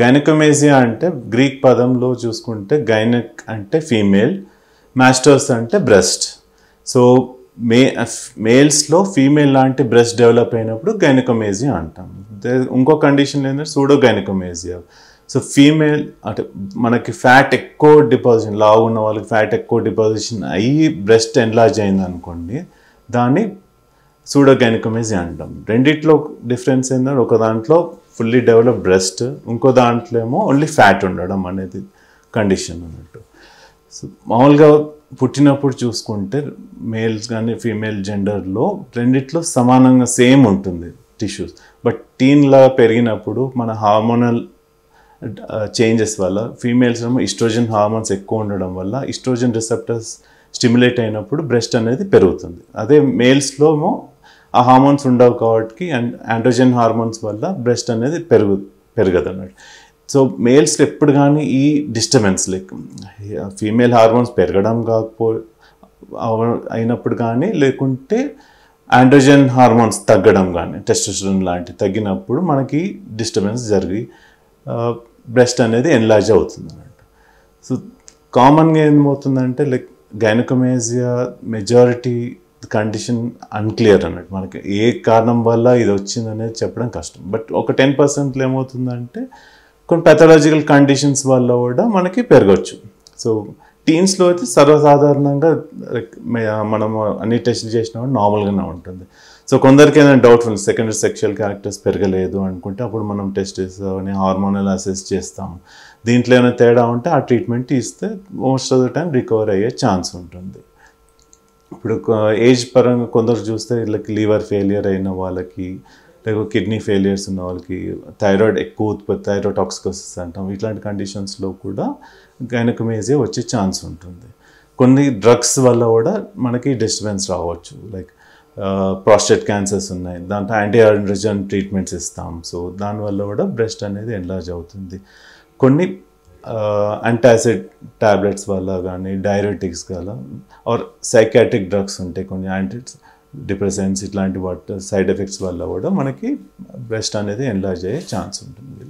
గైనకోమేజియా అంటే గ్రీక్ పదంలో చూసుకుంటే గైనక్ అంటే ఫీమేల్, మాస్టర్స్ అంటే బ్రెస్ట్. సో మేల్స్లో ఫీమేల్ లాంటి బ్రెస్ట్ డెవలప్ అయినప్పుడు గైనకోమేజియా అంటాం. ఇంకో కండిషన్ ఏంటంటే సూడో గైనకోమేజియా. సో ఫీమేల్ అంటే మనకి ఫ్యాట్ ఎక్కువ డిపాజిషన్, లావు ఉన్న వాళ్ళకి ఫ్యాట్ ఎక్కువ డిపాజిషన్ అయ్యి బ్రెస్ట్ ఎన్లార్జ్ అయింది అనుకోండి, దాన్ని సూడో గైనకోమేజియా అంటాం. రెండిట్లో డిఫరెన్స్ ఏంటంటే ఒక దాంట్లో ఫుల్లీ డెవలప్ బ్రెస్ట్, ఇంకో దాంట్లో ఏమో ఓన్లీ ఫ్యాట్ ఉండడం అనేది కండిషన్ అన్నట్టు. సో మామూలుగా పుట్టినప్పుడు చూసుకుంటే మేల్స్ కానీ ఫీమేల్ జెండర్లో రెండిట్లో సమానంగా సేమ్ ఉంటుంది టిష్యూస్. బట్ టీన్లా పెరిగినప్పుడు మన హార్మోనల్ చేంజెస్ వల్ల ఫీమేల్స్ ఏమో ఈస్ట్రోజన్ హార్మోన్స్ ఎక్కువ ఉండడం వల్ల ఈస్ట్రోజన్ రిసెప్టర్స్ స్టిమ్యులేట్ అయినప్పుడు బ్రెస్ట్ అనేది పెరుగుతుంది. అదే మేల్స్లో ఏమో ఆ హార్మోన్స్ ఉండవు కాబట్టి ఆండ్రోజన్ హార్మోన్స్ వల్ల బ్రెస్ట్ అనేది పెరగదు అన్నట్టు. సో మేల్స్ ఎప్పుడు కానీ ఈ డిస్టర్బెన్స్ లైక్ ఫీమేల్ హార్మోన్స్ పెరగడం అయినప్పుడు కానీ, లేకుంటే ఆండ్రోజన్ హార్మోన్స్ తగ్గడం కానీ, టెస్టోస్టెరాన్ లాంటి తగ్గినప్పుడు మనకి డిస్టర్బెన్స్ జరిగి బ్రెస్ట్ అనేది ఎన్లార్జ్ అవుతుంది అన్నట్టు. సో కామన్గా ఏమవుతుందంటే లైక్ గైనకోమేజియా మెజారిటీ కండిషన్ అన్క్లియర్ అన్నట్టు. మనకి ఏ కారణం వల్ల ఇది వచ్చిందనేది చెప్పడం కష్టం. బట్ ఒక 10% ఏమవుతుందంటే కొన్ని పెథాలజికల్ కండిషన్స్ వల్ల కూడా మనకి పెరగచ్చు. సో టీన్స్లో అయితే సర్వసాధారణంగా మనం అన్ని టెస్ట్లు చేసినా నార్మల్గానే ఉంటుంది. సో కొందరికి ఏదైనా డౌట్ఫుల్ సెకండరీ సెక్షువల్ క్యారెక్టర్స్ పెరగలేదు అనుకుంటే అప్పుడు మనం టెస్ట్ చేస్తామని హార్మోనల్ అసెస్ చేస్తాం. దీంట్లో ఏమైనా తేడా ఉంటే ఆ ట్రీట్మెంట్ ఇస్తే most of the time recover అయ్యే ఛాన్స్ ఉంటుంది. ఇప్పుడు ఏజ్ పరంగా కొందరు చూస్తే వీళ్ళకి లివర్ ఫెయిలియర్ అయిన వాళ్ళకి, లేకపోతే కిడ్నీ ఫెయిలియర్స్ ఉన్న వాళ్ళకి, థైరాయిడ్ ఎక్కువ ఉత్పత్తి, థైరోటాక్సికోసిస్ అంటాం, ఇట్లాంటి కండిషన్స్లో కూడా గైనకోమేజియా వచ్చే ఛాన్స్ ఉంటుంది. కొన్ని డ్రగ్స్ వల్ల కూడా మనకి డిస్టర్బెన్స్ రావచ్చు. లైక్ ప్రాస్టేట్ క్యాన్సర్స్ ఉన్నాయి, దాంట్లో యాంటీ ఆండ్రోజన్ ట్రీట్మెంట్స్ ఇస్తాం. సో దానివల్ల కూడా బ్రెస్ట్ అనేది ఎన్లార్జ్ అవుతుంది. కొన్ని యాంటాసిడ్ టాబ్లెట్స్ వల్ల కానీ, డైరెటిక్స్ వల్ల ఆర్ సైకాట్రిక్ డ్రగ్స్ ఉంటాయి, కొన్ని యాంటీ డిప్రెసెంట్స్ ఇట్లాంటి వాటి సైడ్ ఎఫెక్ట్స్ వల్ల కూడా మనకి బ్రెస్ట్ అనేది ఎన్లార్జ్ అయ్యే ఛాన్స్ ఉంటుంది.